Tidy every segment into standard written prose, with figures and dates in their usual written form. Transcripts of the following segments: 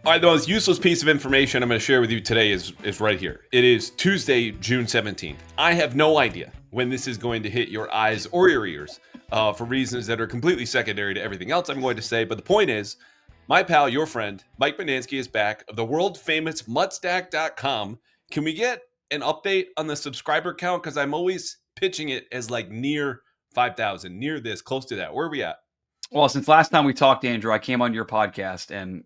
All right, the most useless piece of information I'm going to share with you today is right here. It is Tuesday, June 17th. I have no idea when this is going to hit your eyes or your ears for reasons that are completely secondary to everything else I'm going to say. But the point is, my pal, your friend, Mike Mutnansky is back of the world famous mutstack.com. Can we get an update on the subscriber count? Because I'm always pitching it as like near 5,000, near this, close to that. Where are we at? Well, since last time we talked, Andrew, I came on your podcast and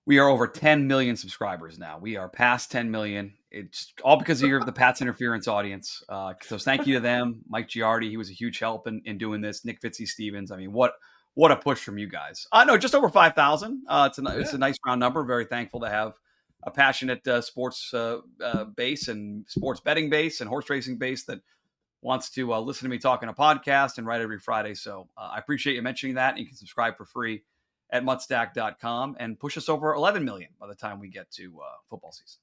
we are over 10 million subscribers now. We are past 10 million. It's all because of the Pat's Interference audience. So thank you to them. Mike Giardi, he was a huge help in doing this. Nick Fitzy-Stevens. I mean, what a push from you guys. No, just over 5,000. It's a nice round number. Very thankful to have a passionate sports base and sports betting base and horse racing base that wants to listen to me talk on a podcast and write every Friday. So I appreciate you mentioning that. You can subscribe for free at mutstack.com and push us over 11 million by the time we get to football season.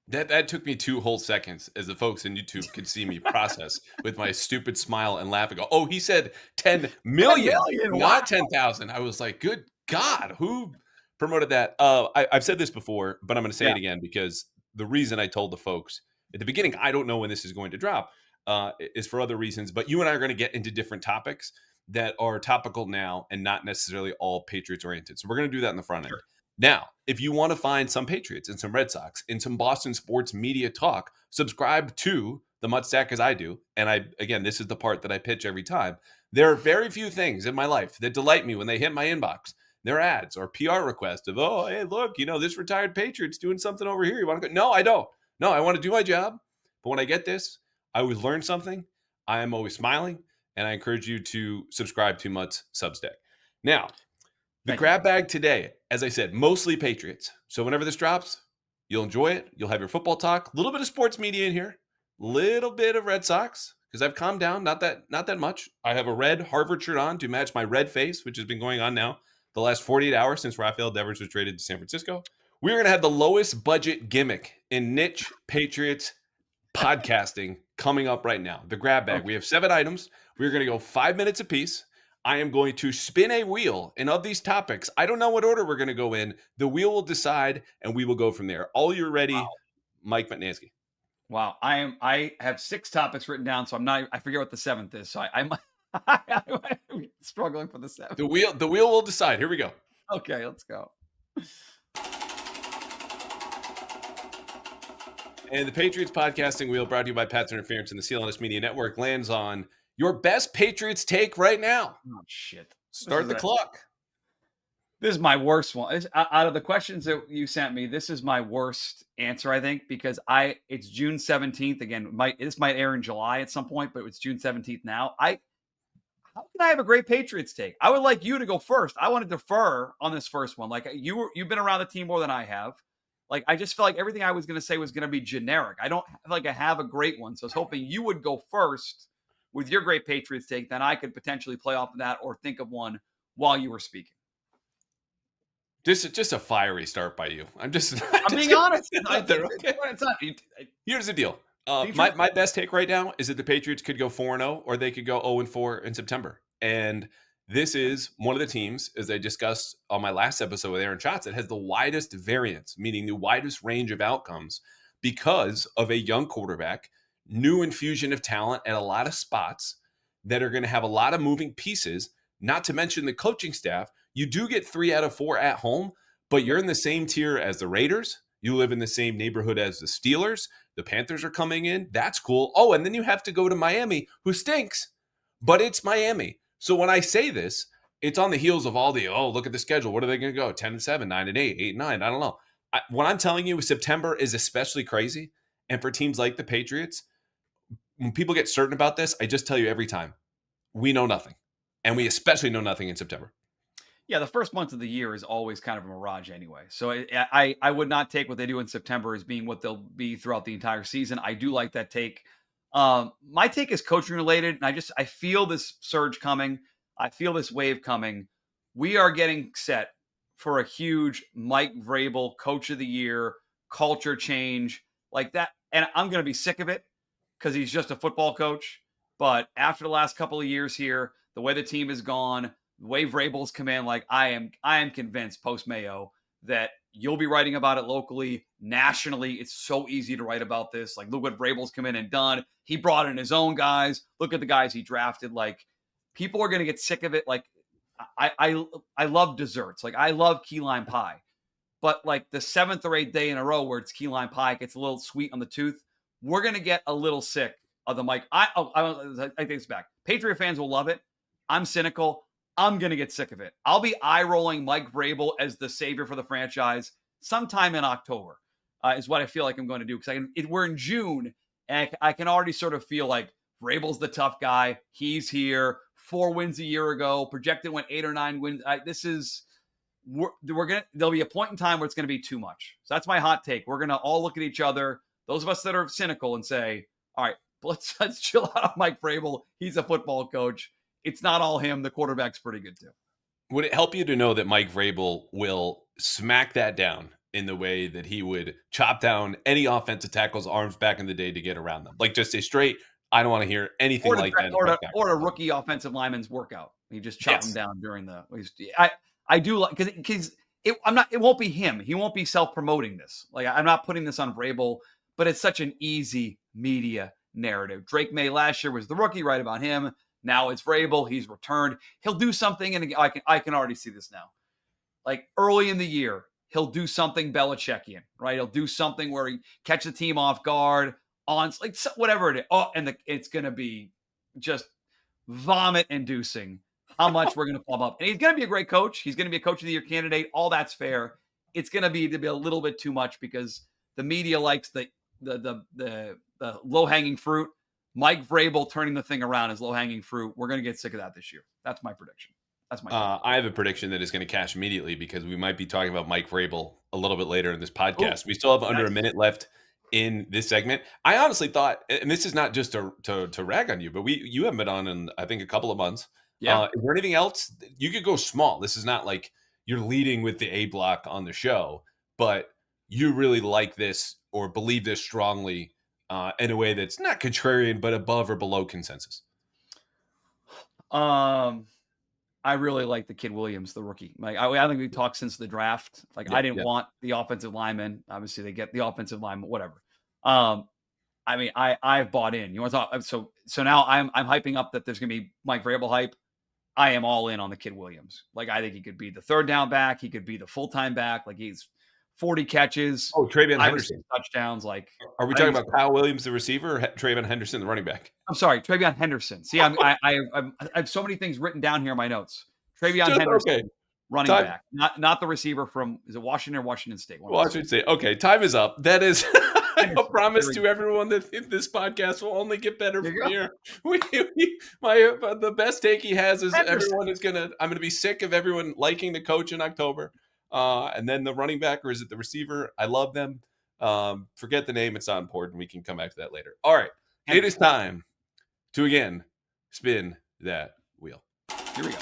That took me 2 whole seconds as the folks in YouTube could see me process with my stupid smile and laugh and go, oh, he said 10 million, 10 million, not wow. 10,000. I was like, good God, who promoted that? I've said this before, but I'm going to say it again because the reason I told the folks at the beginning, I don't know when this is going to drop, is for other reasons. But you and I are going to get into different topics that are topical now and not necessarily all Patriots oriented. So we're going to do that in the front end. Sure. Now, if you want to find some Patriots and some Red Sox and some Boston sports media talk, subscribe to the Mutstack as I do. And this is the part that I pitch every time. There are very few things in my life that delight me when they hit my inbox. They're ads or PR requests of, oh, hey, look, this retired Patriot's doing something over here. You want to go? No, I don't. No, I want to do my job. But when I get this, I always learn something. I am always smiling. And I encourage you to subscribe to Mutt's Substack. Now, the grab bag today, as I said, mostly Patriots. So whenever this drops, you'll enjoy it. You'll have your football talk, a little bit of sports media in here, a little bit of Red Sox, because I've calmed down, not that much. I have a red Harvard shirt on to match my red face, which has been going on now the last 48 hours since Rafael Devers was traded to San Francisco. We're going to have the lowest budget gimmick in niche Patriots podcasting coming up right now. The grab bag. We have 7 items. We're going to go 5 minutes apiece. I am going to spin a wheel, and of these topics, I don't know what order we're going to go in. The wheel will decide, and we will go from there. All you're ready, wow. Mike Mutnansky. Wow, I have 6 topics written down, so I forget what the 7th is. So I'm struggling for the 7th. The wheel will decide. Here we go. Okay, let's go. And the Patriots podcasting wheel, brought to you by Pat's Interference and the CLNS Media Network, lands on your best Patriots take right now. Oh, shit. Start the clock. This is my worst one. Out of the questions that you sent me, this is my worst answer, I think, because it's June 17th. Again, this might air in July at some point, but it's June 17th now. How can I have a great Patriots take? I would like you to go first. I want to defer on this first one. Like you've been around the team more than I have. Like, I just feel like everything I was going to say was going to be generic. I don't feel like I have a great one. So I was hoping you would go first with your great Patriots take. Then I could potentially play off of that or think of one while you were speaking. Just a fiery start by you. I'm being honest. Here's the deal. My best take right now is that the Patriots could go 4-0 or they could go 0-4 in September. And this is one of the teams, as I discussed on my last episode with Aaron Schatz, that has the widest variance, meaning the widest range of outcomes because of a young quarterback, new infusion of talent at a lot of spots that are going to have a lot of moving pieces, not to mention the coaching staff. You do get 3 out of 4 at home, but you're in the same tier as the Raiders. You live in the same neighborhood as the Steelers. The Panthers are coming in. That's cool. Oh, and then you have to go to Miami, who stinks, but it's Miami. So when I say this, it's on the heels of all the, look at the schedule. What are they going to go? 10-7, 9-8, 8-9. I don't know. What I'm telling you, September is especially crazy. And for teams like the Patriots, when people get certain about this, I just tell you every time, we know nothing. And we especially know nothing in September. Yeah, the first month of the year is always kind of a mirage anyway. So I would not take what they do in September as being what they'll be throughout the entire season. I do like that take. My take is coaching related, and I feel this surge coming. I feel this wave coming. We are getting set for a huge Mike Vrabel Coach of the Year culture change like that. And I'm going to be sick of it because he's just a football coach. But after the last couple of years here, the way the team has gone, the way Vrabel's come in, like I am convinced post Mayo that You'll be writing about it locally, nationally. It's so easy to write about this. Like, look what Vrabel's come in and done. He brought in his own guys. Look at the guys he drafted. Like, people are going to get sick of it. Like, I love desserts. Like, I love key lime pie. But like the 7th or 8th day in a row where it's key lime pie, it gets a little sweet on the tooth. We're going to get a little sick of the Mike. I take this back. Patriot fans will love it. I'm cynical. I'm going to get sick of it. I'll be eye-rolling Mike Vrabel as the savior for the franchise sometime in October is what I feel like I'm going to do. Because we're in June, and I can already sort of feel like Vrabel's the tough guy. He's here. 4 wins a year ago. Projected went 8 or 9 wins. There'll be a point in time where it's going to be too much. So that's my hot take. We're going to all look at each other, those of us that are cynical, and say, all right, let's chill out on Mike Vrabel. He's a football coach. It's not all him. The quarterback's pretty good too. Would it help you to know that Mike Vrabel will smack that down in the way that he would chop down any offensive tackle's arms back in the day to get around them? Like, just a straight, I don't want to hear anything like that. Or a rookie offensive lineman's workout. He just chopped him down during the. I do like because it won't be him. He won't be self-promoting this. Like, I'm not putting this on Vrabel, but it's such an easy media narrative. Drake May last year was the rookie, right about him. Now it's Vrabel. He's returned. He'll do something, and I can already see this now. Like, early in the year, he'll do something Belichickian, right? He'll do something where he catch the team off guard, like whatever it is. Oh, and it's going to be just vomit-inducing how much we're going to plumb up. And he's going to be a great coach. He's going to be a coach of the year candidate. All that's fair. It's going to be a little bit too much because the media likes the low-hanging fruit. Mike Vrabel turning the thing around is low-hanging fruit. We're going to get sick of that this year. That's my prediction. I have a prediction that is going to cash immediately because we might be talking about Mike Vrabel a little bit later in this podcast. We still have under a minute left in this segment. I honestly thought, and this is not just to rag on you, but you haven't been on in, I think, a couple of months. Yeah. Is there anything else? You could go small. This is not like you're leading with the A block on the show, but you really like this or believe this strongly in a way that's not contrarian, but above or below consensus. I really like the kid Williams, the rookie. Like, I think we talked since the draft. Like, I didn't want the offensive lineman. Obviously, they get the offensive lineman, whatever. I mean, I've bought in. You want to talk? So now I'm hyping up that there's going to be Mike Vrabel hype. I am all in on the kid Williams. Like, I think he could be the third down back. He could be the full-time back. Like, he's 40 catches. Oh, Travion Henderson. Touchdowns. Like, are we talking about Kyle Williams, the receiver, or Travion Henderson, the running back? I'm sorry, Travion Henderson. See, I have so many things written down here in my notes. Travion Henderson, running back, not the receiver from, is it Washington or Washington State? Washington State. Okay, time is up. That is I promise to everyone that this podcast will only get better from here. The best take he has is I'm gonna be sick of everyone liking the coach in October. And then the running back, or is it the receiver? I love them. Forget the name. It's not important. We can come back to that later. All right. It is time to again spin that wheel. Here we go.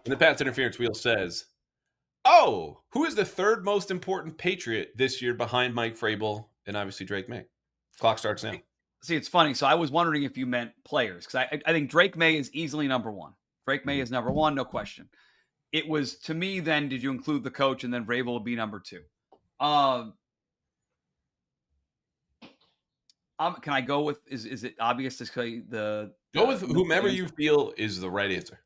And the Pats interference wheel says, oh, who is the third most important Patriot this year behind Mike Vrabel and obviously Drake May? Clock starts now. See, it's funny. So I was wondering if you meant players, because I think Drake May is easily number one. Drake May is number one, no question. It was, to me, then, did you include the coach, and then Vrabel will be number two? Can I go with, is it obvious to say go with whomever you feel is the right answer.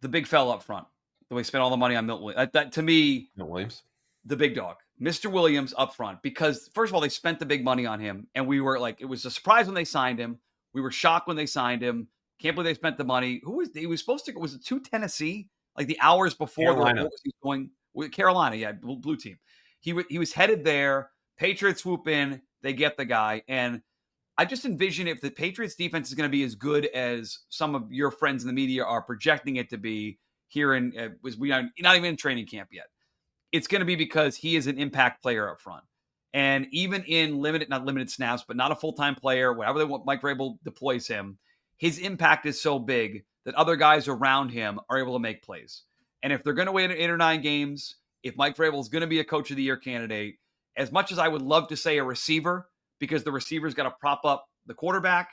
The big fella up front. The way he spent all the money on Milton Williams. That to me, Milton Williams, the big dog. Mr. Williams up front. Because, first of all, they spent the big money on him. And we were like, it was a surprise when they signed him. We were shocked when they signed him. Can't believe they spent the money. He was supposed to go, was it to Tennessee? Like the hours before Carolina. He was going with Carolina, yeah, blue team. He was headed there. Patriots swoop in, they get the guy. And I just envision if the Patriots defense is going to be as good as some of your friends in the media are projecting it to be here we are not even in training camp yet. It's going to be because he is an impact player up front. And even in not limited snaps, but not a full-time player, whatever they want, Mike Vrabel deploys him, his impact is so big that other guys around him are able to make plays. And if they're going to win 8 or 9 games, if Mike Vrabel is going to be a coach of the year candidate, as much as I would love to say a receiver, because the receiver's got to prop up the quarterback,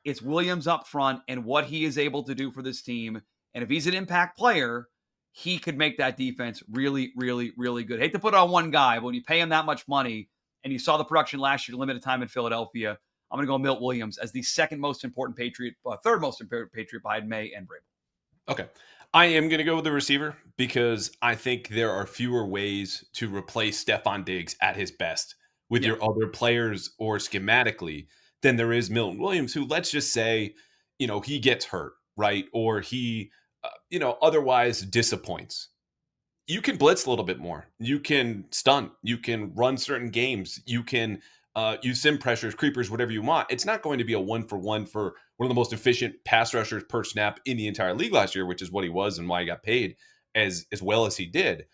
it's Williams up front and what he is able to do for this team. And if he's an impact player, he could make that defense really, really, really good. Hate to put it on one guy, but when you pay him that much money, and you saw the production last year, limited time in Philadelphia, I'm going to go Milt Williams as the second most important Patriot, third most important Patriot behind May and Brady. Okay. I am going to go with the receiver because I think there are fewer ways to replace Stephon Diggs at his best with your other players or schematically than there is Milton Williams, who, let's just say, he gets hurt, right? Or he, otherwise disappoints. You can blitz a little bit more. You can stunt. You can run certain games. You can use sim pressures, creepers, whatever you want. It's not going to be a 1-for-1 for one of the most efficient pass rushers per snap in the entire league last year, which is what he was and why he got paid as well as he did.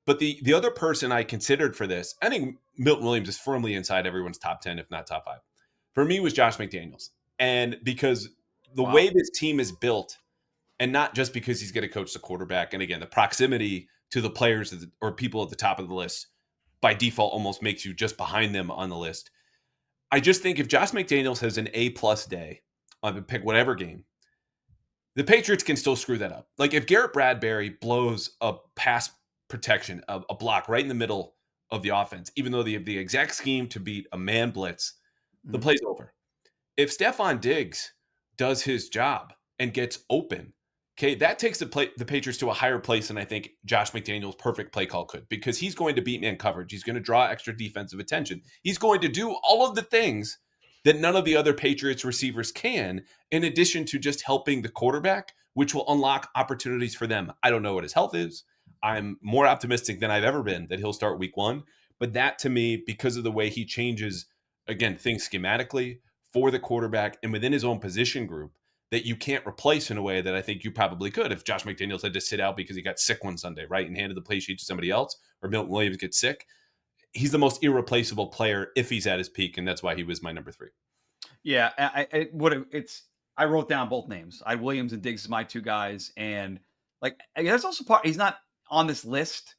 But the other person I considered for this, I think Milton Williams is firmly inside everyone's top 10, if not top 5. For me, was Josh McDaniels. And because the way this team is built, and not just because he's going to coach the quarterback, and again, the proximity to the players or people at the top of the list by default almost makes you just behind them on the list. I just think if Josh McDaniels has an A+ day on pick whatever game, the Patriots can still screw that up. Like if Garrett Bradbury blows a pass protection, a block right in the middle of the offense, even though they have the exact scheme to beat a man blitz, the play's over. If Stephon Diggs does his job and gets open, okay, that takes the Patriots to a higher place than I think Josh McDaniels' perfect play call could, because he's going to beat man coverage. He's going to draw extra defensive attention. He's going to do all of the things that none of the other Patriots receivers can, in addition to just helping the quarterback, which will unlock opportunities for them. I don't know what his health is. I'm more optimistic than I've ever been that he'll start week 1. But that, to me, because of the way he changes, again, things schematically for the quarterback and within his own position group, that you can't replace in a way that I think you probably could if Josh McDaniels had to sit out because he got sick one Sunday, right, and handed the play sheet to somebody else, or Milton Williams gets sick. He's the most irreplaceable player if he's at his peak, and that's why he was my number 3. Yeah, I wrote down both names. I had Williams and Diggs as my two guys, and there's also part he's not on this list,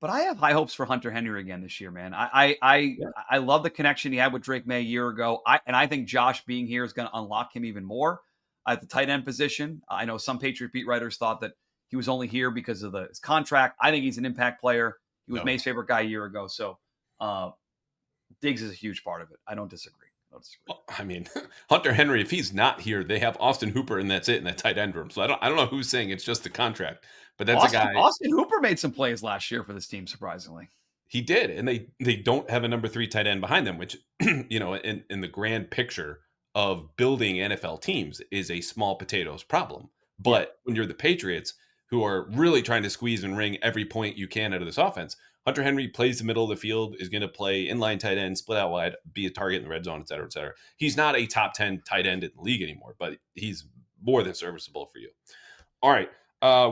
but I have high hopes for Hunter Henry again this year, man. I love the connection he had with Drake May a year ago. I think Josh being here is going to unlock him even more at the tight end position. I know some Patriot beat writers thought that he was only here because of his contract. I think he's an impact player. He was May's favorite guy a year ago. So Diggs is a huge part of it. I don't disagree. Well, I mean, Hunter Henry, if he's not here, they have Austin Hooper, and that's it in that tight end room. So I don't know who's saying it's just the contract, but that's a guy. Austin Hooper made some plays last year for this team, surprisingly. He did, and they don't have a number 3 tight end behind them, which in the grand picture of building NFL teams is a small potatoes problem. But when you're the Patriots, who are really trying to squeeze and wring every point you can out of this offense, Hunter Henry plays the middle of the field, is going to play inline tight end, split out wide, be a target in the red zone, et cetera, et cetera. He's not a top 10 tight end in the league anymore, but he's more than serviceable for you. All right.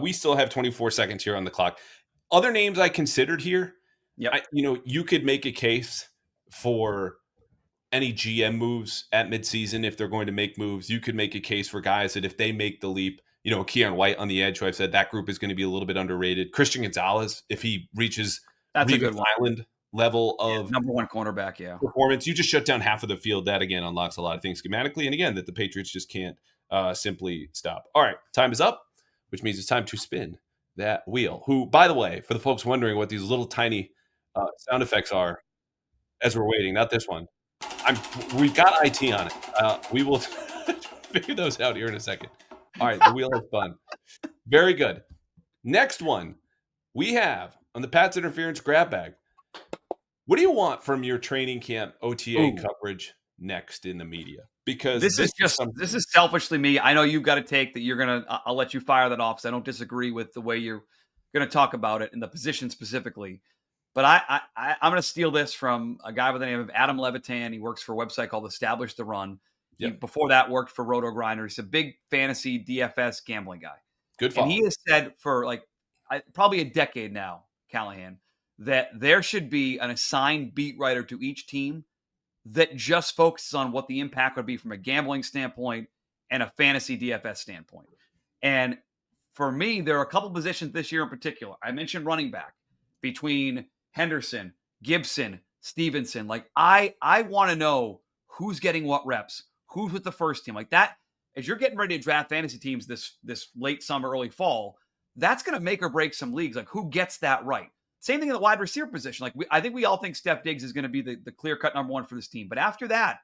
We still have 24 seconds here on the clock. Other names I considered here, you could make a case for any GM moves at midseason if they're going to make moves. You could make a case for guys that if they make the leap, Keon White on the edge, who I've said that group is going to be a little bit underrated. Christian Gonzalez, if he reaches that's a good Island level of number 1 cornerback, performance, you just shut down half of the field. That again unlocks a lot of things schematically, and again that the Patriots just can't simply stop. All right, time is up, which means it's time to spin that wheel. Who, by the way, for the folks wondering what these little tiny sound effects are as we're waiting, not this one. We've got IT on it. We will figure those out here in a second. All right, the wheel is fun. Very good. Next one we have on the Pats Interference Grab Bag. What do you want from your training camp OTA coverage next in the media? Because this is selfishly me. I know you've got a take that I'll let you fire that off because I don't disagree with the way you're going to talk about it and the position specifically. But I'm going to steal this from a guy by the name of Adam Levitan. He works for a website called Establish the Run. He, before that, worked for Roto Grinder. He's a big fantasy DFS gambling guy. Good follow. And he has said for probably a decade now, Callahan, that there should be an assigned beat writer to each team that just focuses on what the impact would be from a gambling standpoint and a fantasy DFS standpoint. And for me, there are a couple positions this year in particular. I mentioned running back between Henderson, Gibson, Stevenson. I want to know who's getting what reps, who's with the first team. Like that, as you're getting ready to draft fantasy teams this late summer, early fall, that's going to make or break some leagues. Like, who gets that right? Same thing in the wide receiver position. Like, I think we all think Steph Diggs is going to be the clear-cut number one for this team. But after that,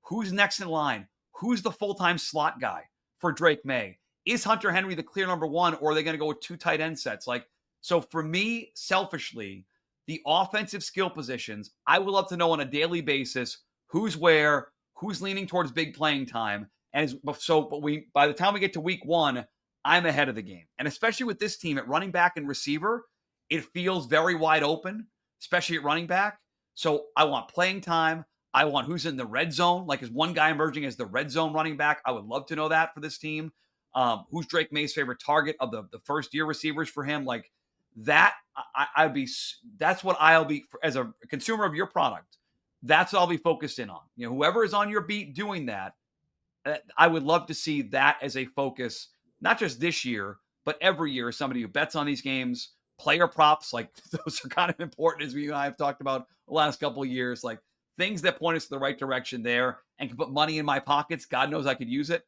who's next in line? Who's the full-time slot guy for Drake May? Is Hunter Henry the clear number one, or are they going to go with 2 tight end sets? Like, so for me, selfishly, the offensive skill positions, I would love to know on a daily basis who's where, who's leaning towards big playing time. And by the time we get to week 1, I'm ahead of the game. And especially with this team at running back and receiver, it feels very wide open, especially at running back. So I want playing time. I want who's in the red zone. Like, is one guy emerging as the red zone running back? I would love to know that for this team. Who's Drake May's favorite target of the first year receivers for him? Like that, that's what I'll be, as a consumer of your product. That's what I'll be focused in on. You know, whoever is on your beat doing that, I would love to see that as a focus, not just this year, but every year. Somebody who bets on these games, player props, like those are kind of important, as we and I have talked about the last couple of years, like things that point us to the right direction there and can put money in my pockets. God knows I could use it.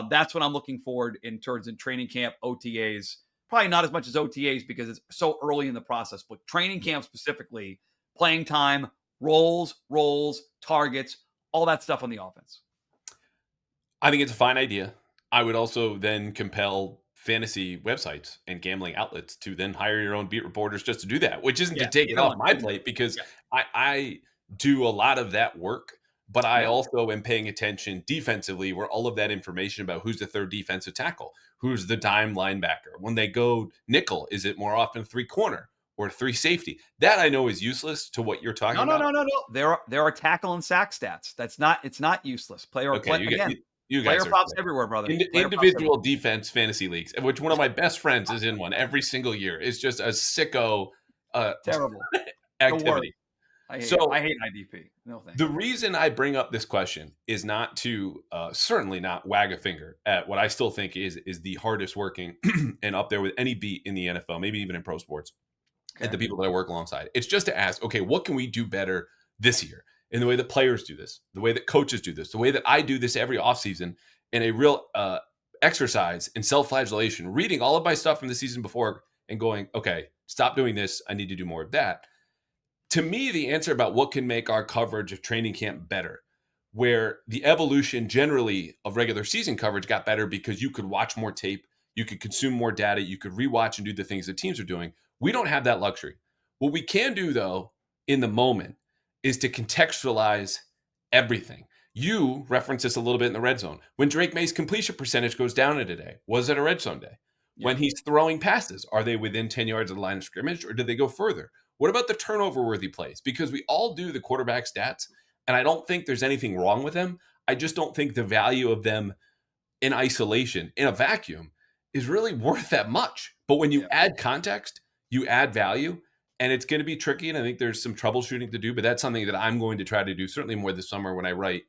That's what I'm looking forward in training camp, OTAs. Probably not as much as OTAs because it's so early in the process, but training camp specifically, playing time, roles, targets, all that stuff on the offense. I think it's a fine idea. I would also then compel fantasy websites and gambling outlets to then hire your own beat reporters just to do that, which isn't to take it off my plate, because I do a lot of that work. But I also am paying attention defensively, where all of that information about who's the third defensive tackle, who's the dime linebacker. When they go nickel, is it more often 3 corner or 3 safety? That I know is useless to what you're talking about. No. There are tackle and sack stats. It's not useless. Player props everywhere, brother. Individual defense fantasy leagues, which one of my best friends is in one every single year. It's just a sicko terrible activity. I hate IDP. No thanks. The reason I bring up this question is not to certainly not wag a finger at what I still think is the hardest working and up there with any beat in the NFL, maybe even in pro sports, and the people that I work alongside. It's just to ask, okay, what can we do better this year in the way that players do this, the way that coaches do this, the way that I do this every offseason, in a real exercise in self-flagellation, reading all of my stuff from the season before and going, okay, stop doing this. I need to do more of that. To me, the answer about what can make our coverage of training camp better, where the evolution generally of regular season coverage got better because you could watch more tape, you could consume more data, you could rewatch and do the things that teams are doing. We don't have that luxury. What we can do, though, in the moment is to contextualize everything. You referenced this a little bit in the red zone. When Drake May's completion percentage goes down in a day, was it a red zone day? Yeah. When he's throwing passes, are they within 10 yards of the line of scrimmage, or do they go further? What about the turnover-worthy plays? Because we all do the quarterback stats, and I don't think there's anything wrong with them. I just don't think the value of them in isolation, in a vacuum, is really worth that much. But when you add context, you add value, and it's going to be tricky, and I think there's some troubleshooting to do, but that's something that I'm going to try to do, certainly more this summer when I write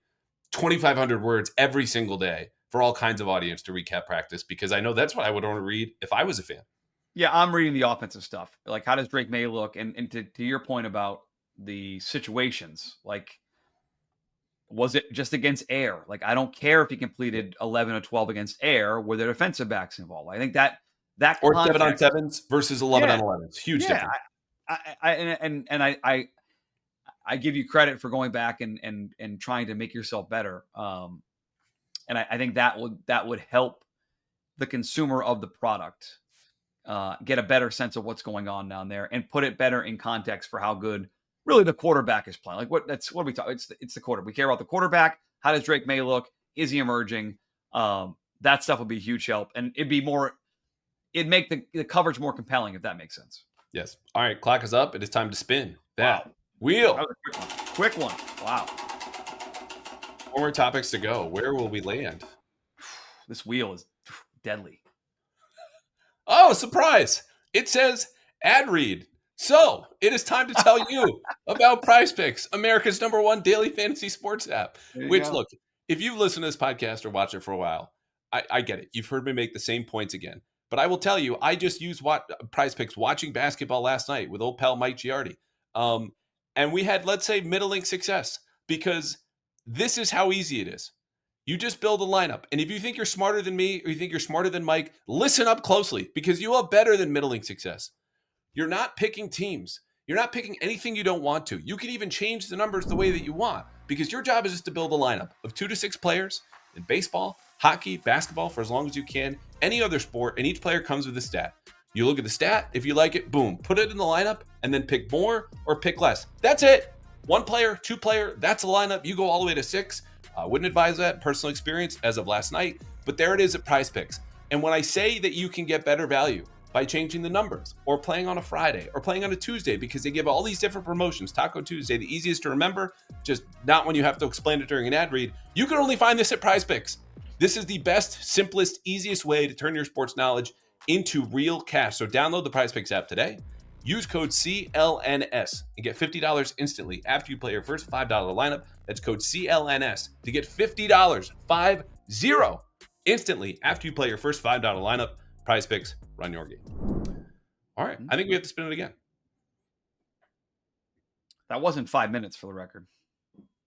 2,500 words every single day for all kinds of audience to recap practice, because I know that's what I would want to read if I was a fan. Yeah, I'm reading the offensive stuff. Like, how does Drake May look? And to your point about the situations, like, was it just against air? Like, I don't care if he completed 11 or 12 against air. Were there defensive backs involved? I think that or 7-on-7s versus 11-on-11s. Huge difference. I give you credit for going back and trying to make yourself better. And I think that would help the consumer of the product get a better sense of what's going on down there and put it better in context for how good really the quarterback is playing. Like, what are we talking? It's the quarterback. We care about the quarterback. How does Drake May look? Is he emerging? That stuff would be a huge help, and it'd make the coverage more compelling, if that makes sense. Yes. All right, clock is up. It is time to spin that wheel. That was a quick one. Wow. 4 more topics to go. Where will we land? This wheel is deadly. Oh, surprise. It says ad read. So it is time to tell you about PrizePicks, America's #1 daily fantasy sports app. Which, look, if you've listened to this podcast or watched it for a while, I get it. You've heard me make the same points again. But I will tell you, I just used PrizePicks watching basketball last night with old pal Mike Giardi. And we had, let's say, middling success, because this is how easy it is. You just build a lineup. And if you think you're smarter than me or you think you're smarter than Mike, listen up closely because you have better than middling success. You're not picking teams. You're not picking anything you don't want to. You can even change the numbers the way that you want because your job is just to build a lineup of 2 to 6 players in baseball, hockey, basketball for as long as you can, any other sport, and each player comes with a stat. You look at the stat. If you like it, boom, put it in the lineup and then pick more or pick less. That's it. 1 player, 2 player, that's a lineup. You go all the way to 6. I wouldn't advise that, personal experience as of last night, but there it is at PrizePicks. And when I say that you can get better value by changing the numbers or playing on a Friday or playing on a Tuesday because they give all these different promotions, Taco Tuesday, the easiest to remember, just not when you have to explain it during an ad read, you can only find this at PrizePicks. This is the best, simplest, easiest way to turn your sports knowledge into real cash. So download the PrizePicks app today. Use code CLNS and get $50 instantly after you play your first $5 lineup. That's code CLNS to get $50, 50, instantly after you play your first $5 lineup. PrizePicks, run your game. All right, I think we have to spin it again. That wasn't 5 minutes for the record.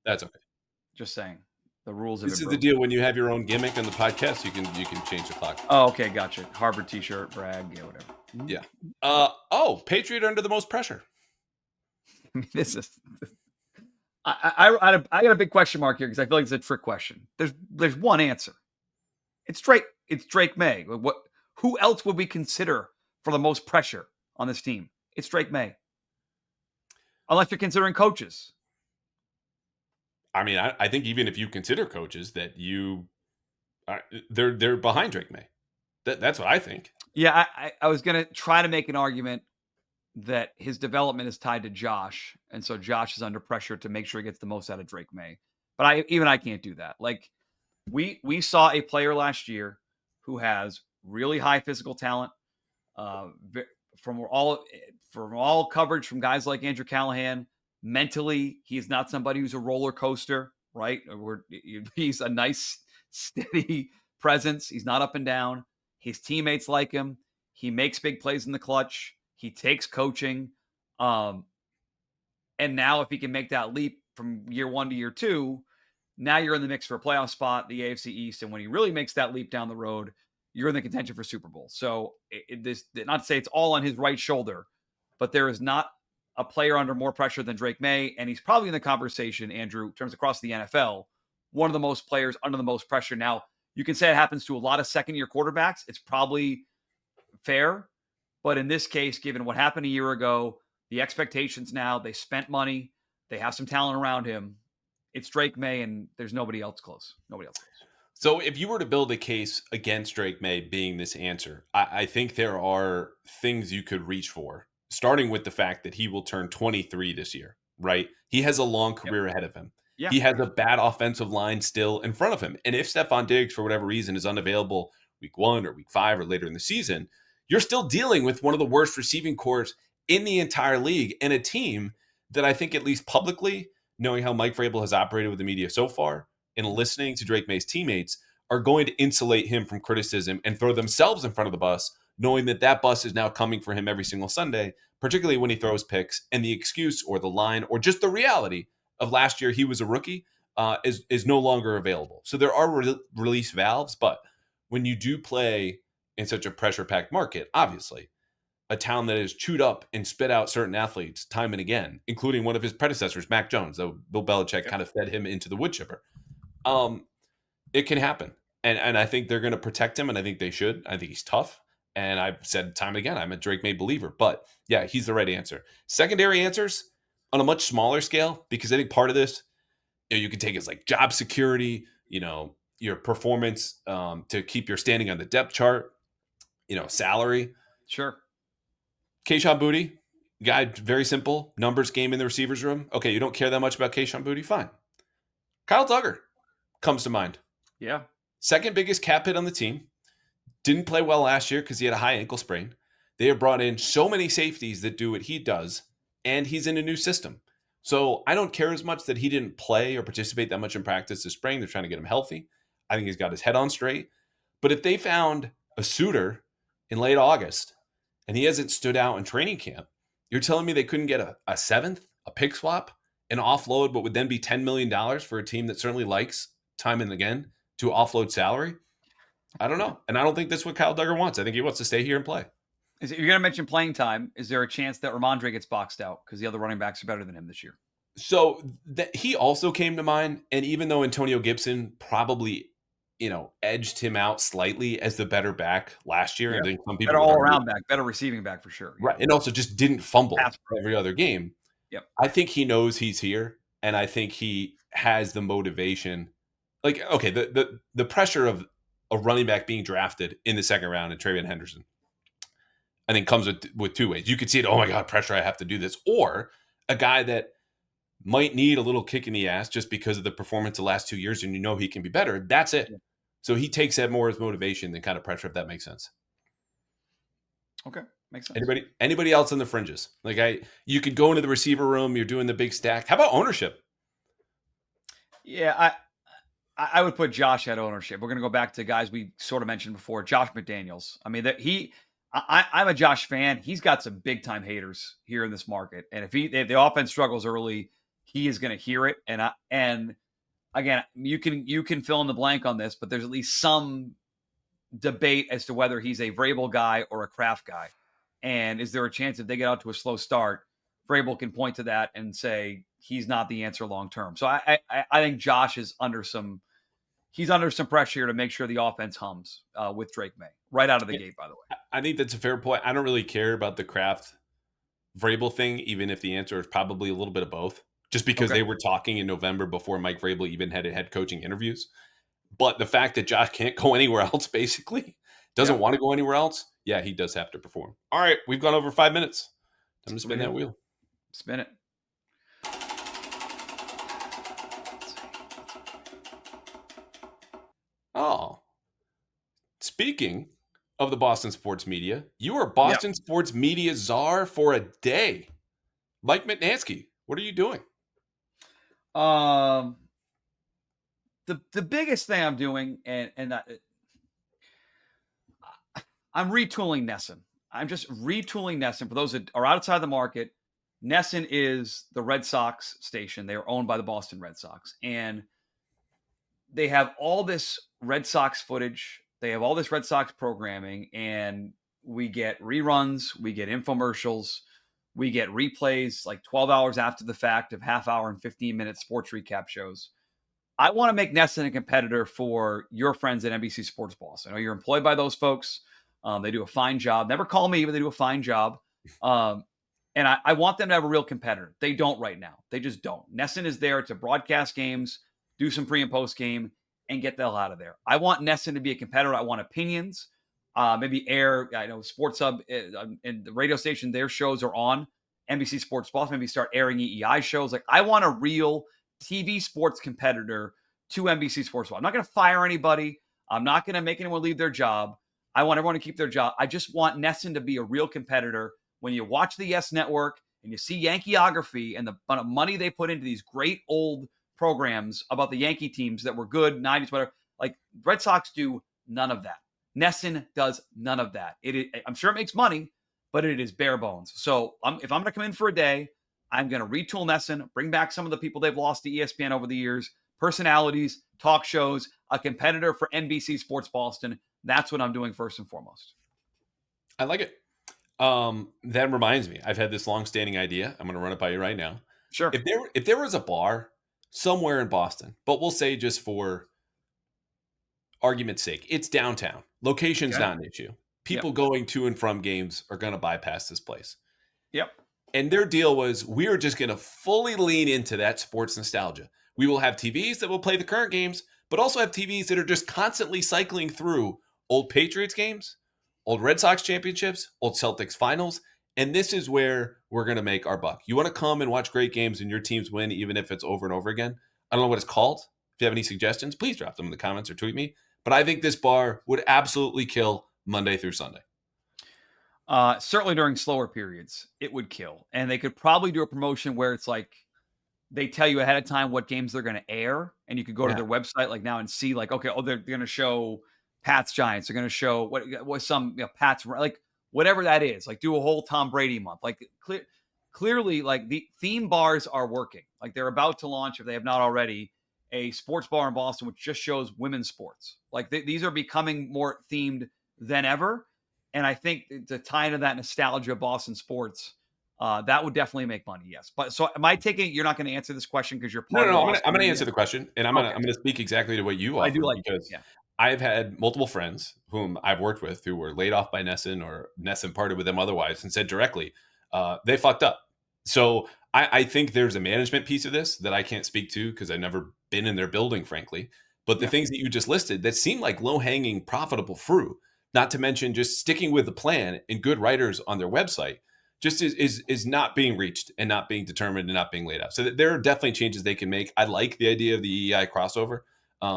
That's okay. Just saying. The rules This is the deal when you have your own gimmick on the podcast, you can change the clock. Oh, okay, gotcha. Harvard t-shirt, brag, yeah, whatever. Yeah. Patriot under the most pressure. This is I got a big question mark here because I feel like it's a trick question. There's one answer. It's Drake May. Who else would we consider for the most pressure on this team? It's Drake May. Unless you're considering coaches. I mean, I think even if you consider coaches that they're behind Drake May. That's what I think. Yeah, I was going to try to make an argument that his development is tied to Josh. And so Josh is under pressure to make sure he gets the most out of Drake May. But I can't do that. Like we saw a player last year who has really high physical talent, from all coverage from guys like Andrew Callahan. Mentally, he's not somebody who's a roller coaster, right? He's a nice, steady presence. He's not up and down. His teammates like him. He makes big plays in the clutch. He takes coaching. And now if he can make that leap from year 1 to year 2, now you're in the mix for a playoff spot, the AFC East. And when he really makes that leap down the road, you're in the contention for Super Bowl. So this, not to say it's all on his right shoulder, but there is not a player under more pressure than Drake May. And he's probably in the conversation, Andrew, in terms across the NFL, one of the most players under the most pressure. Now, you can say it happens to a lot of second-year quarterbacks. It's probably fair. But in this case, given what happened a year ago, the expectations now, they spent money, they have some talent around him. It's Drake May, and there's nobody else close. Nobody else close. So if you were to build a case against Drake May being this answer, I think there are things you could reach for, starting with the fact that he will turn 23 this year, right? He has a long career ahead of him. Yeah. He has a bad offensive line still in front of him. And if Stephon Diggs, for whatever reason, is unavailable week 1 or week 5 or later in the season, you're still dealing with one of the worst receiving corps in the entire league and a team that I think, at least publicly, knowing how Mike Vrabel has operated with the media so far and listening to Drake May's teammates, are going to insulate him from criticism and throw themselves in front of the bus, knowing that that bus is now coming for him every single Sunday, particularly when he throws picks, and the excuse or the line or just the reality of last year he was a rookie is no longer available. So there are release valves, but when you do play in such a pressure-packed market, obviously, a town that has chewed up and spit out certain athletes time and again, including one of his predecessors, Mac Jones, though Bill Belichick kind of fed him into the wood chipper. It can happen. And I think they're going to protect him, and I think they should. I think he's tough. And I've said time and again, I'm a Drake May believer. But yeah, he's the right answer. Secondary answers on a much smaller scale, because I think part of this, you can take as like job security, your performance to keep your standing on the depth chart, salary. Sure. Kayshon Boutte, guy, very simple, numbers game in the receivers room. Okay, you don't care that much about Kayshon Boutte? Fine. Kyle Duggar comes to mind. Yeah. Second biggest cap hit on the team. Didn't play well last year because he had a high ankle sprain. They have brought in so many safeties that do what he does, and he's in a new system. So I don't care as much that he didn't play or participate that much in practice this spring. They're trying to get him healthy. I think he's got his head on straight. But if they found a suitor in late August and he hasn't stood out in training camp, you're telling me they couldn't get a seventh, a pick swap, an offload, but would then be $10 million for a team that certainly likes time and again to offload salary. I don't know. And I don't think that's what Kyle Duggar wants. I think he wants to stay here and play. You're going to mention playing time. Is there a chance that Ramondre gets boxed out because the other running backs are better than him this year? So he also came to mind. And even though Antonio Gibson probably, edged him out slightly as the better back last year, I think some people better all-around back, better receiving back for sure. Right. And also just didn't fumble Pass every other game. Yep. I think he knows he's here. And I think he has the motivation. Like, okay, the pressure of a running back being drafted in the second round and TreVeyon Henderson, I think comes with two ways. You could see it, oh my God, pressure, I have to do this. Or a guy that might need a little kick in the ass just because of the performance the last 2 years and he can be better. That's it. Yeah. So he takes that more as motivation than kind of pressure, if that makes sense. Okay. Makes sense. Anybody else on the fringes? You could go into the receiver room, you're doing the big stack. How about ownership? Yeah, I would put Josh at ownership. We're going to go back to guys we sort of mentioned before. Josh McDaniels. I mean, I'm a Josh fan. He's got some big time haters here in this market, and if the offense struggles early, he is going to hear it. And again, you can fill in the blank on this, but there's at least some debate as to whether he's a Vrabel guy or a Kraft guy. And is there a chance if they get out to a slow start, Vrabel can point to that and say he's not the answer long term. So I think Josh is under some pressure here to make sure the offense hums with Drake May right out of the gate, by the way. I think that's a fair point. I don't really care about the Kraft Vrabel thing, even if the answer is probably a little bit of both, just because they were talking in November before Mike Vrabel even had head coaching interviews. But the fact that Josh can't go anywhere else, basically, doesn't want to go anywhere else, yeah, he does have to perform. All right, we've gone over 5 minutes. Time to spin that wheel. Spin it. Oh, speaking of the Boston sports media, you are Boston sports media czar for a day. Mike Mutnansky, what are you doing? The biggest thing I'm doing, and I'm retooling NESN. I'm just retooling NESN. For those that are outside the market, NESN is the Red Sox station. They are owned by the Boston Red Sox, and they have all this Red Sox footage. They have all this Red Sox programming, and we get reruns, we get infomercials, we get replays like 12 hours after the fact of half-hour and 15-minute sports recap shows. I want to make NESN a competitor for your friends at NBC Sports Boston. I know you're employed by those folks. They do a fine job. Never call me, but they do a fine job. And I want them to have a real competitor. They don't right now. They just don't. NESN is there to broadcast games, do some pre and post game, and get the hell out of there. I want NESN to be a competitor. I want opinions. Maybe air, Sports Hub and the radio station, their shows are on NBC Sports Boston. Maybe start airing EEI shows. I want a real TV sports competitor to NBC Sports Boston. I'm not going to fire anybody. I'm not going to make anyone leave their job. I want everyone to keep their job. I just want NESN to be a real competitor. When you watch the Yes Network and you see Yankeeography and the amount of money they put into these great old programs about the Yankee teams that were good, 90s, whatever, Red Sox do none of that. NESN does none of that. I'm sure it makes money, but it is bare bones. So if I'm going to come in for a day, I'm going to retool NESN, bring back some of the people they've lost to ESPN over the years, personalities, talk shows, a competitor for NBC Sports Boston. That's what I'm doing first and foremost. I like it. That reminds me, I've had this long-standing idea. I'm going to run it by you right now. Sure. If there was a bar somewhere in Boston, but we'll say just for argument's sake, it's downtown. Location's not an issue. People going to and from games are going to bypass this place. Yep. And their deal was, we're just going to fully lean into that sports nostalgia. We will have TVs that will play the current games, but also have TVs that are just constantly cycling through old Patriots games, old Red Sox championships, old Celtics finals. And this is where we're going to make our buck. You want to come and watch great games and your teams win, even if it's over and over again. I don't know what it's called. If you have any suggestions, please drop them in the comments or tweet me. But I think this bar would absolutely kill Monday through Sunday. Certainly during slower periods, it would kill. And they could probably do a promotion where it's they tell you ahead of time what games they're going to air. And you could go to their website now and see they're going to show Pats Giants. They're going to show what some Pats, whatever that is. Do a whole Tom Brady month. Clearly, the theme bars are working. They're about to launch, if they have not already, a sports bar in Boston which just shows women's sports. Like these are becoming more themed than ever. And I think to tie into that nostalgia of Boston sports, that would definitely make money. Yes. But so am I taking, you're not going to answer this question because you're part No. of I'm Boston going to answer media? the question, and I'm going to speak exactly to what you I do offered, like because yeah. I've had multiple friends whom I've worked with who were laid off by Nesson, or Nesson parted with them otherwise, and said directly, they fucked up. So I think there's a management piece of this that I can't speak to because I've never been in their building, frankly. But the things that you just listed that seem like low-hanging, profitable fruit, not to mention just sticking with the plan and good writers on their website, just is not being reached and not being determined and not being laid out. So there are definitely changes they can make. I like the idea of the EI crossover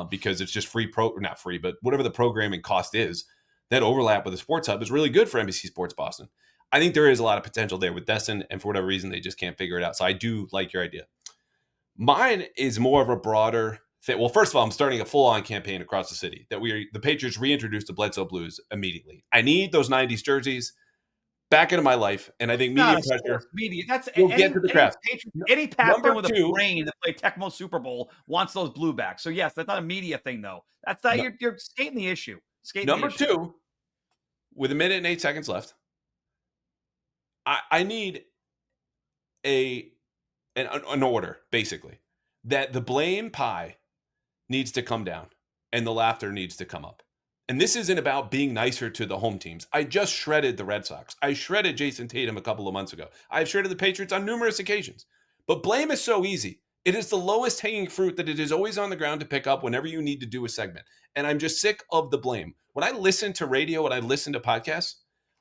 because it's just not free, but whatever the programming cost is, that overlap with the Sports Hub is really good for NBC Sports Boston. I think there is a lot of potential there with Destin, and for whatever reason, they just can't figure it out. So I do like your idea. Mine is more of a broader thing. Well, first of all, I'm starting a full-on campaign across the city that the Patriots reintroduce the Bledsoe Blues immediately. I need those 90s jerseys back into my life, and I think media pressure media. That's will get to the craft. Any Pat fan with a two, brain that played Tecmo Super Bowl wants those blue back. So yes, that's not a media thing though. That's not you're skating the issue. Number two, with 1 minute and 8 seconds left, I need an order, basically, that the blame pie needs to come down and the laughter needs to come up. And this isn't about being nicer to the home teams. I just shredded the Red Sox. I shredded Jason Tatum a couple of months ago. I've shredded the Patriots on numerous occasions. But blame is so easy. It is the lowest hanging fruit that it is always on the ground to pick up whenever you need to do a segment. And I'm just sick of the blame. When I listen to radio and I listen to podcasts,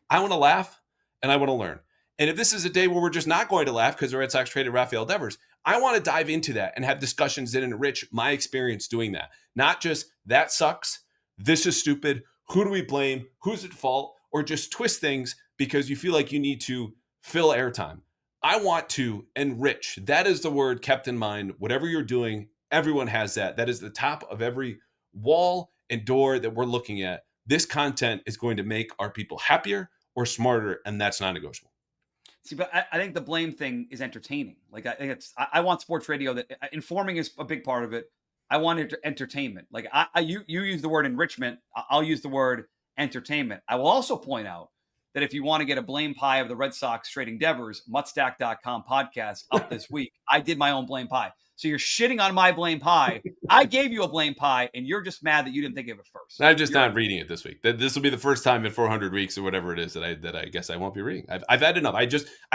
I want to laugh and I want to learn. And if this is a day where we're just not going to laugh because the Red Sox traded Rafael Devers, I want to dive into that and have discussions that enrich my experience doing that. Not just, that sucks, this is stupid, who do we blame, who's at fault, or just twist things because you feel like you need to fill airtime. I want to enrich. That is the word kept in mind. Whatever you're doing, everyone has that. That is the top of every wall and door that we're looking at. This content is going to make our people happier or smarter, and that's non-negotiable. See, but I think the blame thing is entertaining. Like I want sports radio that informing is a big part of it. I want entertainment. Like you use the word enrichment. I'll use the word entertainment. I will also point out that if you want to get a blame pie of the Red Sox trading Devers, Mutstack.com podcast up this week. I did my own blame pie. So you're shitting on my blame pie. I gave you a blame pie, and you're just mad that you didn't think of it first. I'm just not reading it this week. This will be the first time in 400 weeks or whatever it is that I guess I won't be reading. I've had enough. I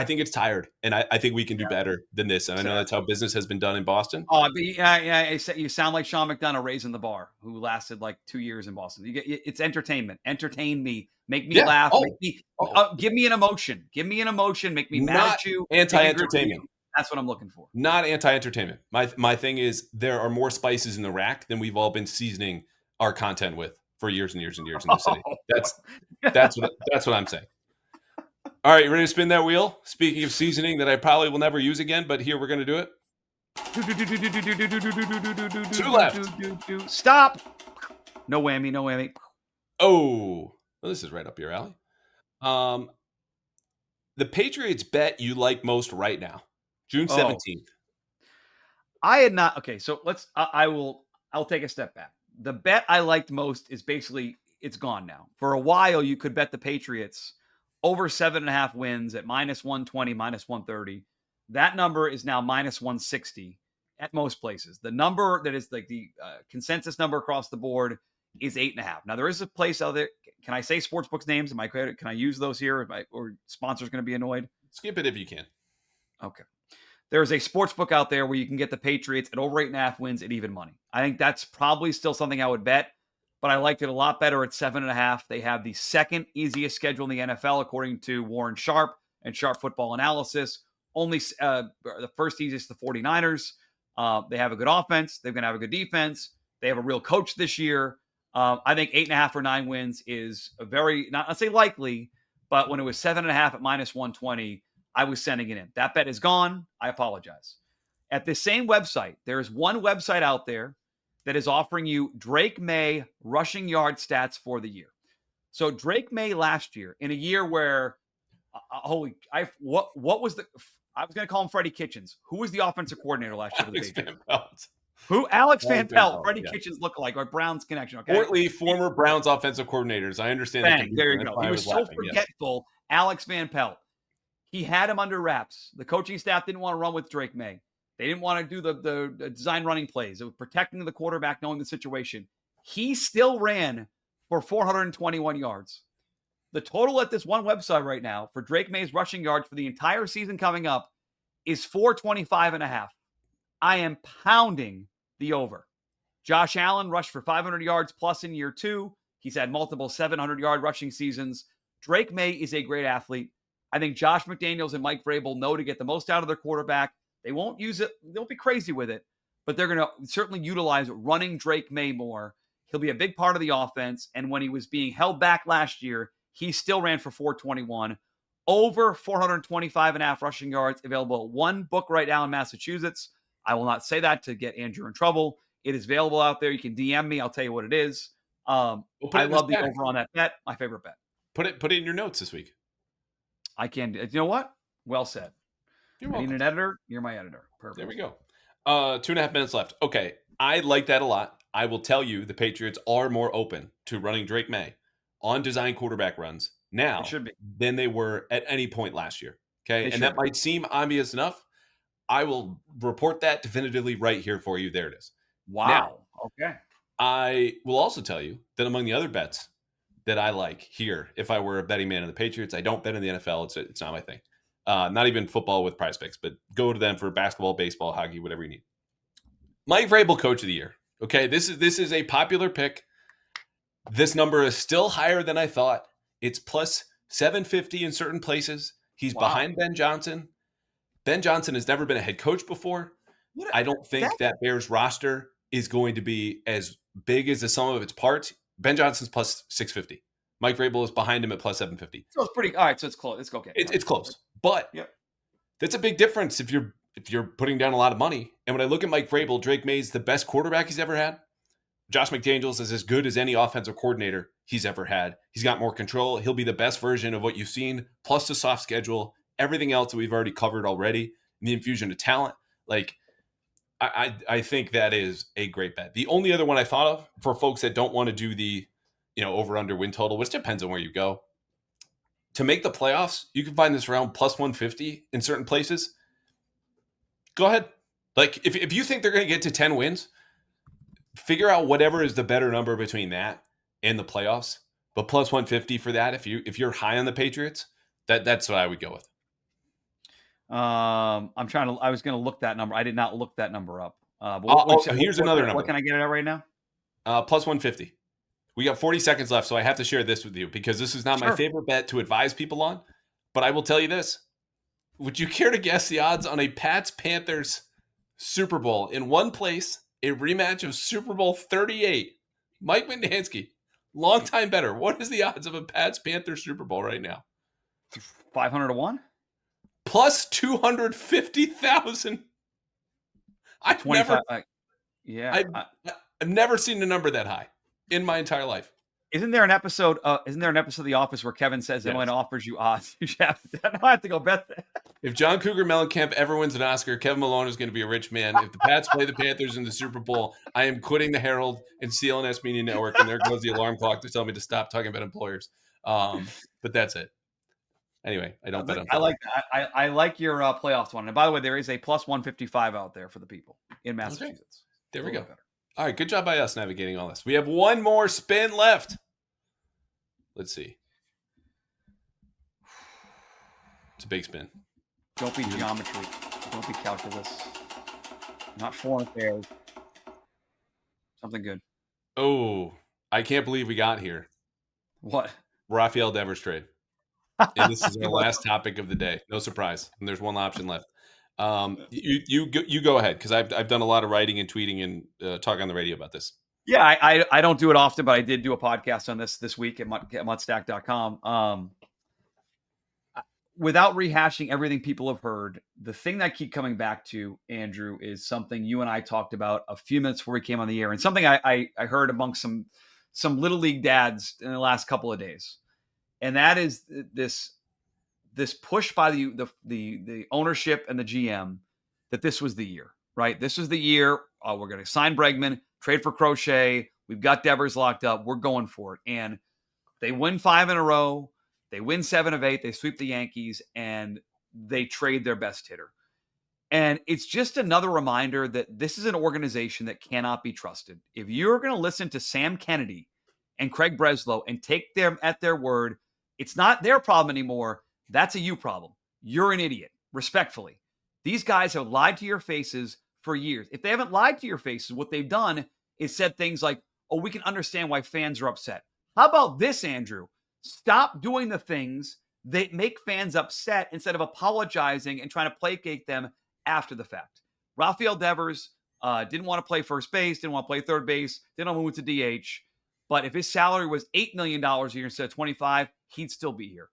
think it's tired, and I think we can do better than this. And I know that's how business has been done in Boston. Oh, but yeah. You sound like Sean McDonough raising the bar, who lasted like 2 years in Boston. It's entertainment. Entertain me. Make me laugh. Give me an emotion. Give me an emotion. Make me mad at you. Anti-entertainment. That's what I'm looking for. Not anti-entertainment. My thing is, there are more spices in the rack than we've all been seasoning our content with for years and years and years in the city. That's what I'm saying. All right, you ready to spin that wheel? Speaking of seasoning that I probably will never use again, but here we're going to do it. 2 left. Stop. No whammy. Oh, well, this is right up your alley. The Patriots bet you like most right now, June 17th. I had not. Okay, so I'll take a step back. The bet I liked most is basically, it's gone now. For a while, you could bet the Patriots over 7.5 wins at -120, -130. That number is now -160 at most places. The number that is like the consensus number across the board is 8.5. Now, there is a place out there. Can I say sportsbooks names? Can I use those here? Or sponsors going to be annoyed? Skip it if you can. Okay. There's a sportsbook out there where you can get the Patriots at over 8.5 wins at even money. I think that's probably still something I would bet, but I liked it a lot better at 7.5. They have the second easiest schedule in the NFL, according to Warren Sharp and Sharp Football Analysis. Only the first easiest, the 49ers. They have a good offense. They're going to have a good defense. They have a real coach this year. I think 8.5 or 9 wins is a very, not say likely, but when it was 7.5 at -120, I was sending it in. That bet is gone. I apologize. At the same website, there is one website out there that is offering you Drake May rushing yard stats for the year. So Drake May last year, in a year where, what was the, I was going to call him Freddie Kitchens. Who was the offensive coordinator last year for the Patriots? Who? Alex Van Alex Van Pelt, Pelt, Freddie yeah. Kitchens lookalike, or Browns connection. Okay. Portly, former Browns offensive coordinators. I understand the Bang, confusion. there you That's go. why He I was so laughing, yes. forgetful. Alex Van Pelt. He had him under wraps. The coaching staff didn't want to run with Drake May. They didn't want to do the design running plays. It was protecting the quarterback, knowing the situation. He still ran for 421 yards. The total at this one website right now for Drake May's rushing yards for the entire season coming up is 425.5. I am pounding the over. Josh Allen rushed for 500 yards plus in year 2. He's had multiple 700-yard rushing seasons. Drake May is a great athlete. I think Josh McDaniels and Mike Vrabel know to get the most out of their quarterback. They won't use it. They'll be crazy with it, but they're going to certainly utilize running Drake May more. He'll be a big part of the offense. And when he was being held back last year, he still ran for 421. Over 425.5 rushing yards available at one book right now in Massachusetts. I will not say that to get Andrew in trouble. It is available out there. You can DM me. I'll tell you what it is. I love the over on that bet. My favorite bet. Put it in your notes this week. I can. You know what? Well said. You're I welcome. need an editor. You're my editor. Perfect. There we go. 2.5 minutes left. Okay. I like that a lot. I will tell you the Patriots are more open to running Drake May on design quarterback runs now than they were at any point last year. Okay. And that might seem obvious enough. I will report that definitively right here for you. There it is. Wow. Now, okay. I will also tell you that among the other bets that I like here, if I were a betting man in the Patriots, I don't bet in the NFL. It's not my thing. Not even football with PrizePicks, but go to them for basketball, baseball, hockey, whatever you need. Mike Vrabel, Coach of the Year. Okay, this is a popular pick. This number is still higher than I thought. It's plus 750 in certain places. He's behind Ben Johnson. Ben Johnson has never been a head coach before. I don't think that Bears roster is going to be as big as the sum of its parts. Ben Johnson's plus 650. Mike Vrabel is behind him at plus 750. So it's pretty all right. So it's close. It's okay. It's close, but that's a big difference if you're putting down a lot of money. And when I look at Mike Vrabel, Drake May's the best quarterback he's ever had. Josh McDaniels is as good as any offensive coordinator he's ever had. He's got more control. He'll be the best version of what you've seen, plus the soft schedule, everything else that we've already covered already, and the infusion of talent. Like, I think that is a great bet. The only other one I thought of for folks that don't want to do the, over under win total, which depends on where you go. To make the playoffs, you can find this around plus 150 in certain places. Go ahead. Like, if you think they're going to get to 10 wins, figure out whatever is the better number between that and the playoffs. But plus 150 for that, if you're high on the Patriots, that's what I would go with. I was going to look that number. I did not look that number up. Here's another number. What can I get it at right now? Plus 150. We got 40 seconds left, so I have to share this with you because this is not my favorite bet to advise people on. But I will tell you this. Would you care to guess the odds on a Pats-Panthers Super Bowl in one place, a rematch of Super Bowl 38? Mike Mutnansky, longtime bettor. What is the odds of a Pats-Panthers Super Bowl right now? 500 to 1? Plus 250,000. I've never seen a number that high in my entire life. Isn't there an episode of The Office where Kevin says that when it offers you odds, you have to go bet that? If John Cougar Mellencamp ever wins an Oscar, Kevin Malone is going to be a rich man. If the Pats play the Panthers in the Super Bowl, I am quitting the Herald and CLNS Media Network, and there goes the alarm clock to tell me to stop talking about employers. But that's it. Anyway, I don't bet on. I like your playoffs one. And by the way, there is a plus 155 out there for the people in Massachusetts. Okay. There we go. All right, good job by us navigating all this. We have one more spin left. Let's see. It's a big spin. Don't be geometry. Don't be calculus. Not foreign affairs. Something good. Oh, I can't believe we got here. What? Rafael Devers trade. And this is our last topic of the day. No surprise. And there's one option left. You go ahead, because I've done a lot of writing and tweeting and talking on the radio about this. Yeah, I don't do it often, but I did do a podcast on this week at mutstack.com. Without rehashing everything people have heard, the thing that I keep coming back to, Andrew, is something you and I talked about a few minutes before we came on the air, and something I heard amongst some little league dads in the last couple of days, and that is this push by the ownership and the GM that this was the year, right? This was the year. we're going to sign Bregman, trade for Crochet. We've got Devers locked up. We're going for it. And they win 5 in a row. They win 7 of 8. They sweep the Yankees, and they trade their best hitter. And it's just another reminder that this is an organization that cannot be trusted. If you're going to listen to Sam Kennedy and Craig Breslow and take them at their word, it's not their problem anymore. That's a you problem. You're an idiot, respectfully. These guys have lied to your faces for years. If they haven't lied to your faces, what they've done is said things like, oh, we can understand why fans are upset. How about this, Andrew? Stop doing the things that make fans upset instead of apologizing and trying to placate them after the fact. Rafael Devers didn't want to play first base, didn't want to play third base, didn't want to move to DH. But if his salary was $8 million a year instead of 25, he'd still be here.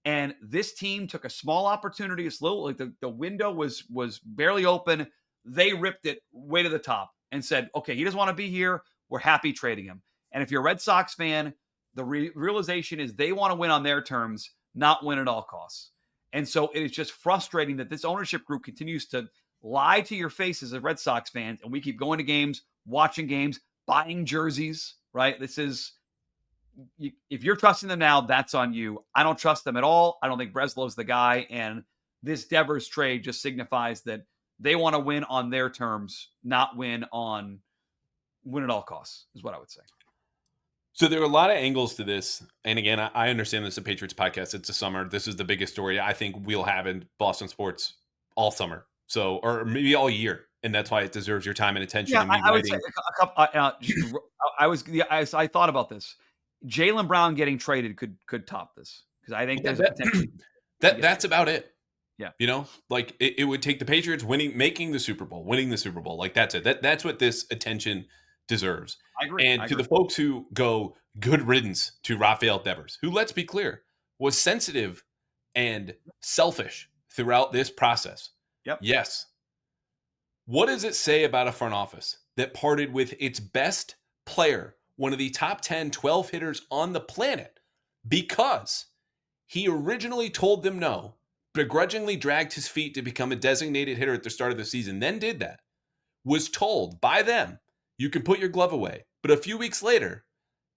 And this team took a small opportunity. It's little, like the window was barely open. They ripped it way to the top and said, okay, he doesn't want to be here. We're happy trading him. And if you're a Red Sox fan, the realization is they want to win on their terms, not win at all costs. And so it is just frustrating that this ownership group continues to lie to your faces as Red Sox fans. And we keep going to games, watching games, buying jerseys, right? This is, if you're trusting them now, that's on you. I don't trust them at all. I don't think Breslow's the guy. And this Devers trade just signifies that they want to win on their terms, not win at all costs, is what I would say. So there are a lot of angles to this. And again, I understand this is a Patriots podcast. It's a summer. This is the biggest story I think we'll have in Boston sports all summer. So, or maybe all year. And that's why it deserves your time and attention. Yeah, I would say a couple. I thought about this. Jaylen Brown getting traded could top this, because I think there's a potential. That's about it. Yeah. You know, like it would take the Patriots winning the Super Bowl. Like that's it. That's what this attention deserves. I agree. And to the folks who go, good riddance to Rafael Devers, who, let's be clear, was sensitive and selfish throughout this process. Yep. Yes. What does it say about a front office that parted with its best player, one of the top 10, 12 hitters on the planet, because he originally told them no, begrudgingly dragged his feet to become a designated hitter at the start of the season, then did that, was told by them, you can put your glove away. But a few weeks later,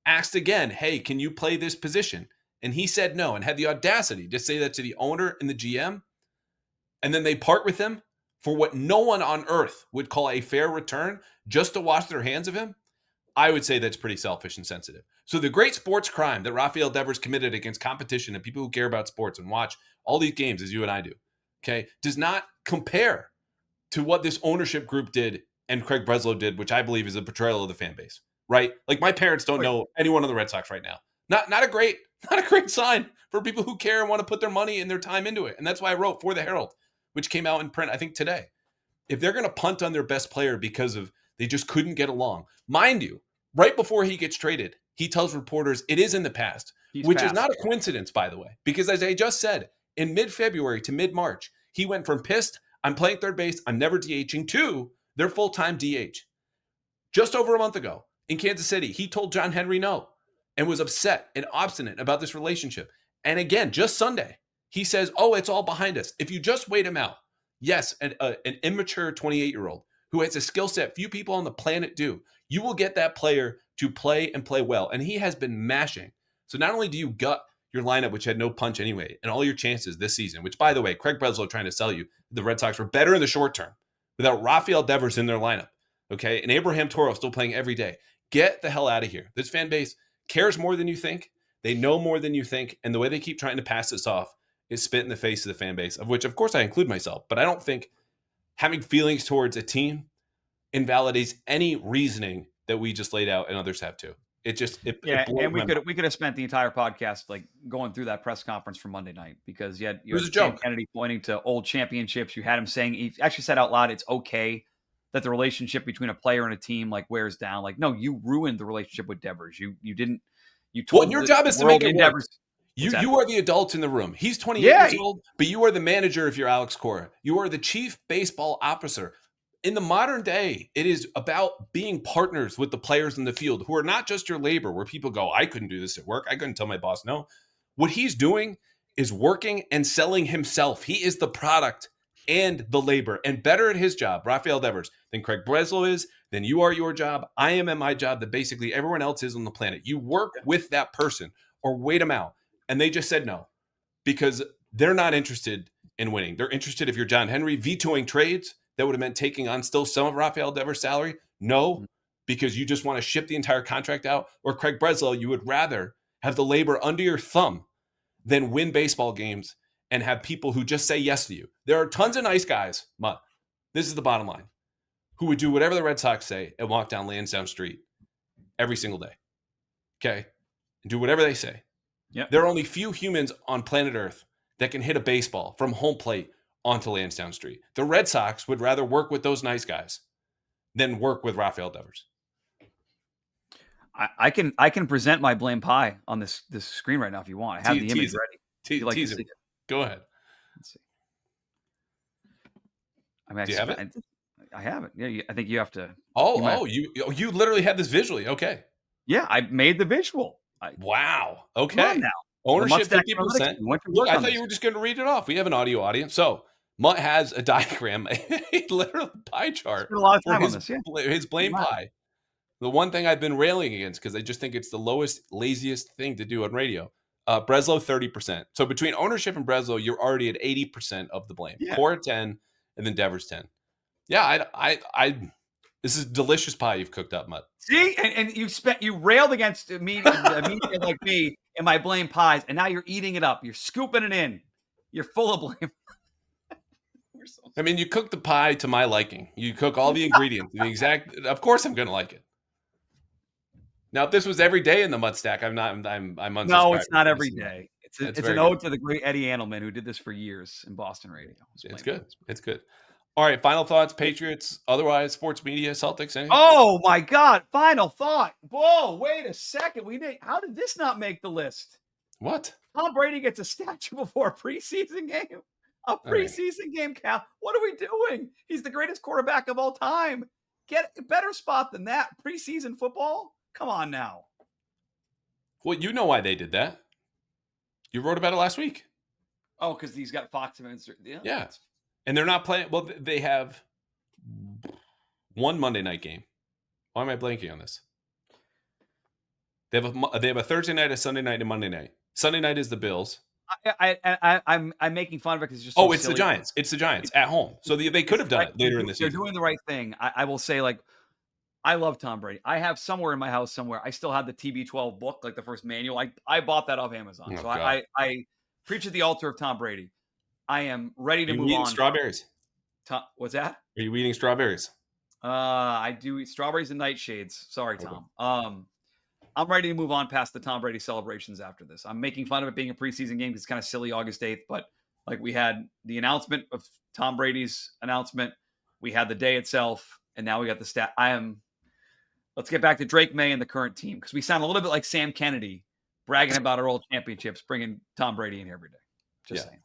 asked again, hey, can you play this position? And he said no, and had the audacity to say that to the owner and the GM. And then they part with him for what no one on earth would call a fair return, just to wash their hands of him. I would say that's pretty selfish and sensitive. So the great sports crime that Rafael Devers committed against competition and people who care about sports and watch all these games as you and I do, okay, does not compare to what this ownership group did and Craig Breslow did, which I believe is a betrayal of the fan base, right? Like, my parents don't know anyone on the Red Sox right now. Not a great sign for people who care and want to put their money and their time into it. And that's why I wrote for the Herald, which came out in print, I think, today. If they're going to punt on their best player because of they just couldn't get along, mind you, right before he gets traded, he tells reporters it is in the past, which is not a coincidence, by the way, because as I just said, in mid-February to mid-March, he went from pissed, I'm playing third base, I'm never DHing, to their full-time DH. Just over a month ago in Kansas City, he told John Henry no and was upset and obstinate about this relationship. And again, just Sunday, he says, oh, it's all behind us. If you just wait him out, yes, an immature 28-year-old who has a skill set few people on the planet do, you will get that player to play and play well. And he has been mashing. So not only do you gut your lineup, which had no punch anyway, and all your chances this season, which, by the way, Craig Breslow trying to sell you, the Red Sox were better in the short term without Rafael Devers in their lineup, okay? And Abraham Toro still playing every day. Get the hell out of here. This fan base cares more than you think. They know more than you think. And the way they keep trying to pass this off is spit in the face of the fan base, of which, of course, I include myself. But I don't think having feelings towards a team invalidates any reasoning that we just laid out and others have too. And we could have spent the entire podcast like going through that press conference from Monday night, because you had Sam Kennedy pointing to old championships. You had him saying, he actually said out loud, it's okay that the relationship between a player and a team like wears down. Like, no, you ruined the relationship with Devers. You didn't. You told. Well, your job is to make it work. You are the adult in the room. He's 28 years old, but you are the manager if you're Alex Cora. You are the chief baseball officer. In the modern day, it is about being partners with the players in the field who are not just your labor, where people go, I couldn't do this at work. I couldn't tell my boss no. What he's doing is working and selling himself. He is the product and the labor, and better at his job, Rafael Devers, than Craig Breslow is, then you are your job. I am at my job that basically everyone else is on the planet. You work with that person or wait them out. And they just said no because they're not interested in winning. They're interested if you're John Henry vetoing trades that would have meant taking on still some of Rafael Devers' salary. No, because you just want to ship the entire contract out. Or Craig Breslow, you would rather have the labor under your thumb than win baseball games and have people who just say yes to you. There are tons of nice guys, Mutt. This is the bottom line, who would do whatever the Red Sox say and walk down Lansdowne Street every single day. Okay? And do whatever they say. Yep. There are only few humans on planet Earth that can hit a baseball from home plate onto Lansdowne Street. The Red Sox would rather work with those nice guys than work with Rafael Devers. I can present my blame pie on this screen right now if you want. I have the image ready. Like Tease it. Go ahead. Let's see. I mean, do you have it? I have it. Yeah, I think you have to. You literally had this visually. Okay. Yeah, I made the visual. Wow. Okay. Come on now. Ownership 50%. Look, I thought you were just going to read it off. We have an audio audience. So Mutt has a diagram, a literal pie chart. Spent a lot of time on this. Yeah. His blame pie. The one thing I've been railing against because I just think it's the lowest, laziest thing to do on radio. Breslow 30%. So between ownership and Breslow, you're already at 80% of the blame. Yeah. Core 10, and then Devers 10. Yeah, I this is delicious pie you've cooked up, Mutt. See, and you railed against me, like me, and my blame pies, and now you're eating it up. You're scooping it in. You're full of blame. I mean, you cook the pie to my liking. You cook all the ingredients, the exact. Of course, I'm going to like it. Now, if this was every day in the Mutt Stack, I'm unsubscribed. No, it's not every day. It's an ode to the great Eddie Andelman who did this for years in Boston radio. It's good. It's good. All right, final thoughts, Patriots, otherwise, sports media, Celtics, anything? Oh, my God. Final thought. Whoa, wait a second. How did this not make the list? What? Tom Brady gets a statue before a preseason game? A preseason game, Cal. What are we doing? He's the greatest quarterback of all time. Get a better spot than that. Preseason football? Come on now. Well, you know why they did that. You wrote about it last week. Oh, because he's got Fox and yeah. And they're not playing. Well, they have one Monday night game. Why am I blanking on this? They have a Thursday night, a Sunday night, and a Monday night. Sunday night is the Bills. I'm making fun of it because it's just so it's silly. The Giants. It's the Giants at home. So they could have done it later in the season. They're doing the right thing. I will say, like, I love Tom Brady. I have somewhere in my house somewhere. I still have the TB12 book, like the first manual. I bought that off Amazon. So I preach at the altar of Tom Brady. I am ready to move on. You eating strawberries? What's that? Are you eating strawberries? I do eat strawberries and nightshades. Sorry, Tom. I'm ready to move on past the Tom Brady celebrations after this. I'm making fun of it being a preseason game because it's kind of silly August 8th, but like we had the announcement of Tom Brady's announcement. We had the day itself, and now we got the stat. Let's get back to Drake May and the current team because we sound a little bit like Sam Kennedy bragging about our old championships, bringing Tom Brady in here every day. Just saying.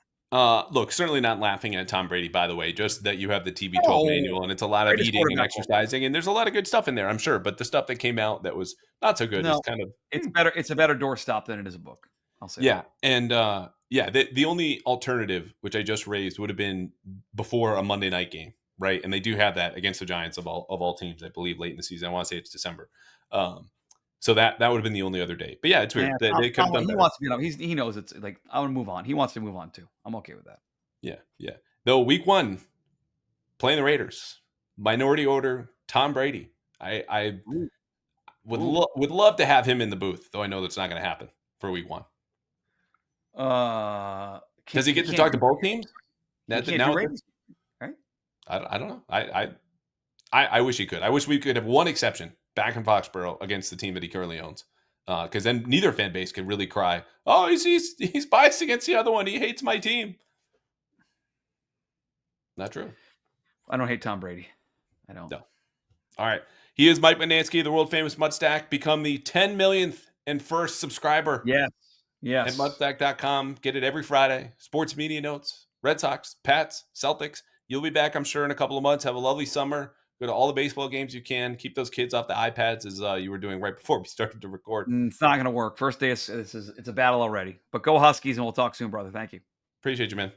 Look, certainly not laughing at Tom Brady, by the way, just that you have the TB12 manual and it's a lot of eating and exercising and there's a lot of good stuff in there, I'm sure. But the stuff that came out that was not so good is kind of... It's better. It's a better doorstop than it is a book. I'll say that. And the only alternative, which I just raised, would have been before a Monday night game, right? And they do have that against the Giants of all teams, I believe, late in the season. I want to say it's December. So that would have been the only other day. But yeah, it's weird. Yeah, they could have done better. He wants to be, he knows it's like, I want to move on. He wants to move on too. I'm okay with that. Yeah. Though week 1, playing the Raiders, minority order, Tom Brady. I would love to have him in the booth, though I know that's not going to happen for week 1. Does he get to talk to both teams? Raiders, right? I don't know. I wish he could. I wish we could have one exception back in Foxboro against the team that he currently owns. Because then neither fan base could really cry, oh, he's biased against the other one. He hates my team. Not true. I don't hate Tom Brady. I don't. No. All right. He is Mike Mutnansky, the world famous Mutstack. Become the 10 millionth and first subscriber. Yes. At Mutstack.com. Get it every Friday. Sports media notes, Red Sox, Pats, Celtics. You'll be back, I'm sure, in a couple of months. Have a lovely summer. Go to all the baseball games you can. Keep those kids off the iPads as you were doing right before we started to record. It's not going to work. First day, it's a battle already. But go Huskies, and we'll talk soon, brother. Thank you. Appreciate you, man.